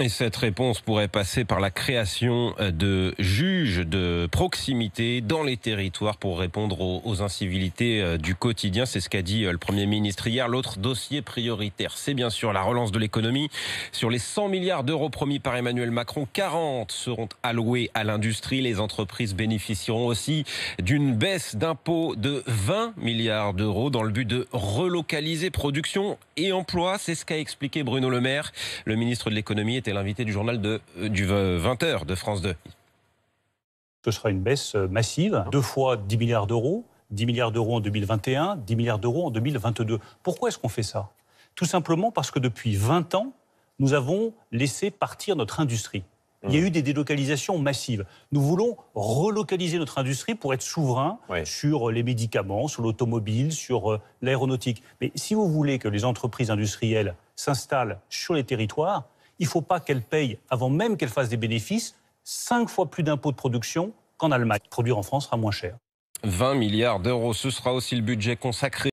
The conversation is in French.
Et cette réponse pourrait passer par la création de juges de proximité dans les territoires pour répondre aux incivilités du quotidien. C'est ce qu'a dit le Premier ministre hier. L'autre dossier prioritaire, c'est bien sûr la relance de l'économie. Sur les 100 milliards d'euros promis par Emmanuel Macron, 40 seront alloués à l'industrie. Les entreprises bénéficieront aussi d'une baisse d'impôts de 20 milliards d'euros dans le but de relocaliser production et emploi. C'est ce qu'a expliqué Bruno Le Maire. Le ministre de l'économie était l'invité du journal du 20h de France 2. Ce sera une baisse massive, 2 fois 10 milliards d'euros, 10 milliards d'euros en 2021, 10 milliards d'euros en 2022. Pourquoi est-ce qu'on fait ça? Tout simplement parce que depuis 20 ans, nous avons laissé partir notre industrie. Il y a eu des délocalisations massives. Nous voulons relocaliser notre industrie pour être souverain sur les médicaments, sur l'automobile, sur l'aéronautique. Mais si vous voulez que les entreprises industrielles s'installent sur les territoires, il ne faut pas qu'elles payent, avant même qu'elles fassent des bénéfices, 5 fois plus d'impôts de production qu'en Allemagne. Produire en France sera moins cher. 20 milliards d'euros, ce sera aussi le budget consacré